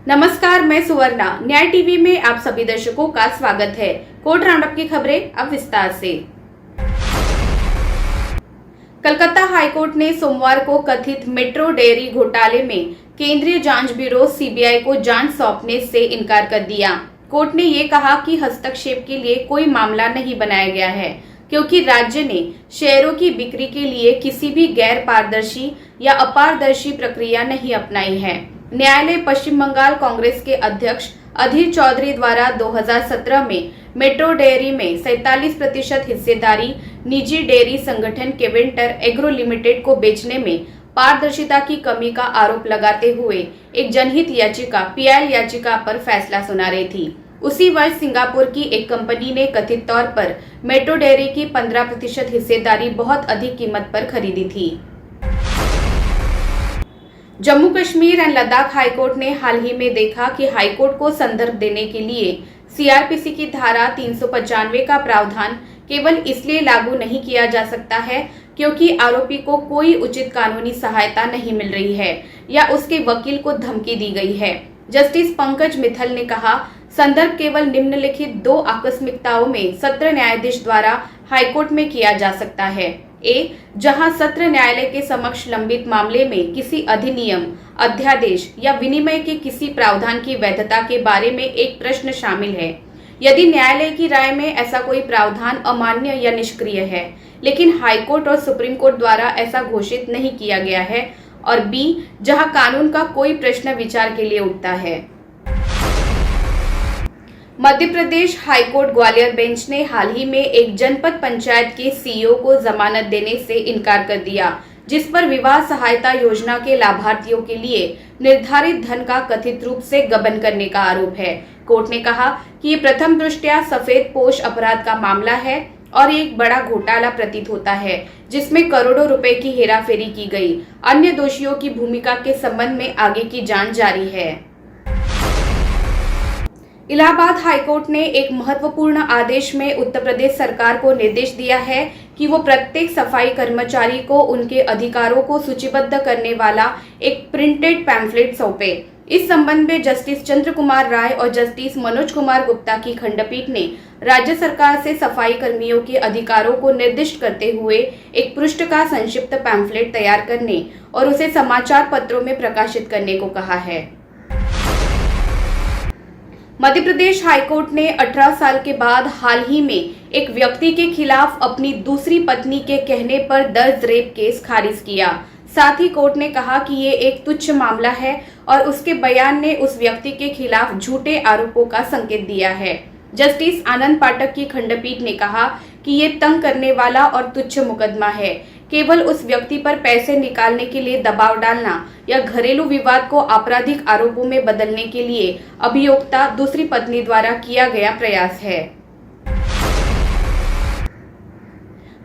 नमस्कार, मैं सुवर्णा। न्याय टीवी में आप सभी दर्शकों का स्वागत है। कोर्ट राउंडअप की खबरें अब विस्तार से। कलकत्ता हाईकोर्ट ने सोमवार को कथित मेट्रो डेयरी घोटाले में केंद्रीय जांच ब्यूरो सीबीआई को जांच सौंपने से इनकार कर दिया। कोर्ट ने ये कहा कि हस्तक्षेप के लिए कोई मामला नहीं बनाया गया है, क्योंकि राज्य ने शेयरों की बिक्री के लिए किसी भी गैर पारदर्शी या अपारदर्शी प्रक्रिया नहीं अपनाई है। न्यायालय पश्चिम बंगाल कांग्रेस के अध्यक्ष अधीर चौधरी द्वारा 2017 में मेट्रो डेयरी में 47% हिस्सेदारी निजी डेयरी संगठन केवेंटर एग्रो लिमिटेड को बेचने में पारदर्शिता की कमी का आरोप लगाते हुए एक जनहित याचिका पीआईएल याचिका पर फैसला सुना रही थी। उसी वर्ष सिंगापुर की एक कंपनी ने कथित तौर पर मेट्रो डेयरी की 15% हिस्सेदारी बहुत अधिक कीमत पर खरीदी थी। जम्मू कश्मीर एंड लद्दाख हाईकोर्ट ने हाल ही में देखा कि हाईकोर्ट को संदर्भ देने के लिए सीआरपीसी की धारा 395 का प्रावधान केवल इसलिए लागू नहीं किया जा सकता है क्योंकि आरोपी को कोई उचित कानूनी सहायता नहीं मिल रही है या उसके वकील को धमकी दी गई है। जस्टिस पंकज मित्तल ने कहा, संदर्भ केवल निम्नलिखित 2 आकस्मिकताओं में सत्र न्यायाधीश द्वारा हाईकोर्ट में किया जा सकता है। ए, जहां सत्र न्यायालय के समक्ष लंबित मामले में किसी अधिनियम, अध्यादेश या विनिमय के किसी प्रावधान की वैधता के बारे में एक प्रश्न शामिल है, यदि न्यायालय की राय में ऐसा कोई प्रावधान अमान्य या निष्क्रिय है, लेकिन हाईकोर्ट और सुप्रीम कोर्ट द्वारा ऐसा घोषित नहीं किया गया है, और बी, जहां कानून का कोई प्रश्न विचार के लिए उठता है। मध्य प्रदेश हाईकोर्ट ग्वालियर बेंच ने हाल ही में एक जनपद पंचायत के सीईओ को जमानत देने से इनकार कर दिया, जिस पर विवाह सहायता योजना के लाभार्थियों के लिए निर्धारित धन का कथित रूप से गबन करने का आरोप है। कोर्ट ने कहा कि ये प्रथम दृष्टया सफेद पोश अपराध का मामला है और एक बड़ा घोटाला प्रतीत होता है, जिसमें करोड़ों रुपए की हेराफेरी की गई। अन्य दोषियों की भूमिका के संबंध में आगे की जांच जारी है। इलाहाबाद हाईकोर्ट ने एक महत्वपूर्ण आदेश में उत्तर प्रदेश सरकार को निर्देश दिया है कि वो प्रत्येक सफाई कर्मचारी को उनके अधिकारों को सूचीबद्ध करने वाला एक प्रिंटेड पैम्फलेट सौंपे। इस संबंध में जस्टिस चंद्र कुमार राय और जस्टिस मनोज कुमार गुप्ता की खंडपीठ ने राज्य सरकार से सफाई कर्मियों के अधिकारों को निर्दिष्ट करते हुए एक पृष्ठ का संक्षिप्त पैम्फलेट तैयार करने और उसे समाचार पत्रों में प्रकाशित करने को कहा है। मध्य प्रदेश हाईकोर्ट ने 18 साल के बाद हाल ही में एक व्यक्ति के खिलाफ अपनी दूसरी पत्नी के कहने पर दर्ज रेप केस खारिज किया। साथ ही कोर्ट ने कहा कि ये एक तुच्छ मामला है और उसके बयान ने उस व्यक्ति के खिलाफ झूठे आरोपों का संकेत दिया है। जस्टिस आनंद पाठक की खंडपीठ ने कहा कि ये तंग करने वाला और तुच्छ मुकदमा है। केवल उस व्यक्ति पर पैसे निकालने के लिए दबाव डालना या घरेलू विवाद को आपराधिक आरोपों में बदलने के लिए अभियोक्ता दूसरी पत्नी द्वारा किया गया प्रयास है।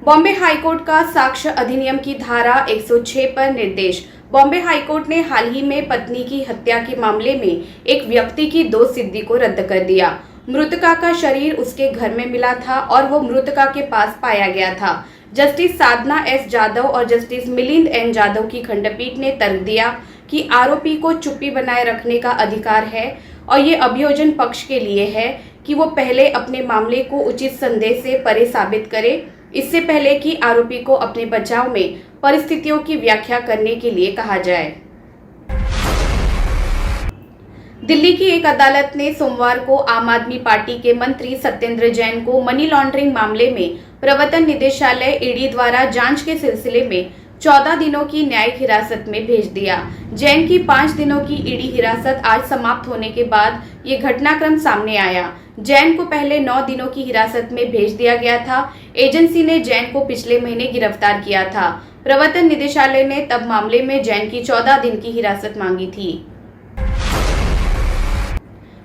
बॉम्बे हाईकोर्ट का साक्ष्य अधिनियम की धारा 106 पर निर्देश। बॉम्बे हाईकोर्ट ने हाल ही में पत्नी की हत्या के मामले में एक व्यक्ति की दोष सिद्धि को रद्द कर दिया। मृतका का शरीर उसके घर में मिला था और वो मृतका के पास पाया गया था। जस्टिस साधना एस जाधव और जस्टिस मिलिंद एन जाधव की खंडपीठ ने तर्क दिया कि आरोपी को चुप्पी बनाए रखने का अधिकार है और ये अभियोजन पक्ष के लिए है कि वो पहले अपने मामले को उचित संदेह से परे साबित करे, इससे पहले कि आरोपी को अपने बचाव में परिस्थितियों की व्याख्या करने के लिए कहा जाए। दिल्ली की एक अदालत ने सोमवार को आम आदमी पार्टी के मंत्री सत्येंद्र जैन को मनी लॉन्ड्रिंग मामले में प्रवर्तन निदेशालय ईडी द्वारा जांच के सिलसिले में 14 दिनों की न्यायिक हिरासत में भेज दिया। जैन की 5 दिनों की ईडी हिरासत आज समाप्त होने के बाद ये घटनाक्रम सामने आया। जैन को पहले 9 दिनों की हिरासत में भेज दिया गया था। एजेंसी ने जैन को पिछले महीने गिरफ्तार किया था। प्रवर्तन निदेशालय ने तब मामले में जैन की 14 दिन की हिरासत मांगी थी।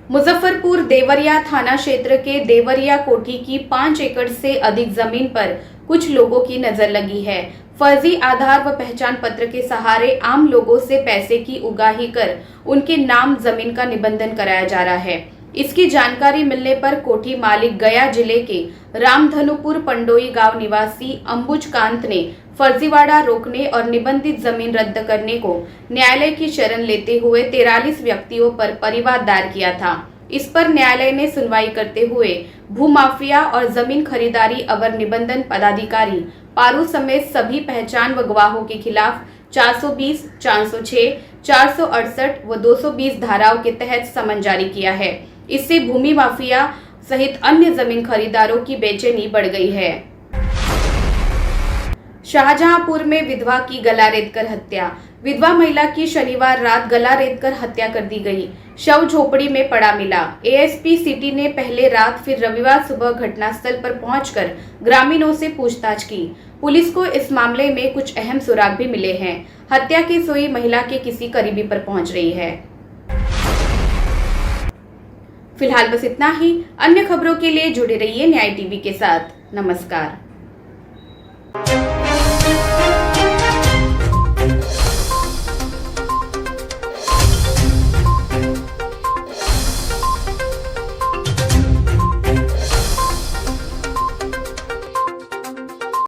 मुजफ्फरपुर देवरिया थाना क्षेत्र के देवरिया कोठी की 5 एकड़ से अधिक जमीन पर कुछ लोगों की नजर लगी है। फर्जी आधार व पहचान पत्र के सहारे आम लोगों से पैसे की उगाही कर उनके नाम जमीन का निबंधन कराया जा रहा है। इसकी जानकारी मिलने पर कोठी मालिक गया जिले के रामधनुपुर पंडोई गांव निवासी अंबुज कांत ने फर्जीवाड़ा रोकने और निबंधित जमीन रद्द करने को न्यायालय की शरण लेते हुए 43 व्यक्तियों पर परिवाद दायर किया था। इस पर न्यायालय ने सुनवाई करते हुए भूमाफिया और जमीन खरीदारी अवर निबंधन पदाधिकारी पारू समेत सभी पहचान व गवाहों के खिलाफ 420, 406, 468 व 220 धाराओं के तहत समन जारी किया है। इससे भूमि माफिया सहित अन्य जमीन खरीदारों की बेचैनी बढ़ गई है। शाहजहांपुर में विधवा की गला रेतकर हत्या। विधवा महिला की शनिवार रात गला रेतकर हत्या कर दी गई। शव झोपड़ी में पड़ा मिला। एएसपी सिटी ने पहले रात फिर रविवार सुबह घटनास्थल पर पहुंचकर ग्रामीणों से पूछताछ की। पुलिस को इस मामले में कुछ अहम सुराग भी मिले हैं। हत्या की सुई महिला के किसी करीबी पर पहुंच रही है। फिलहाल बस इतना ही। अन्य खबरों के लिए जुड़े रहिए न्याय टीवी के साथ। नमस्कार।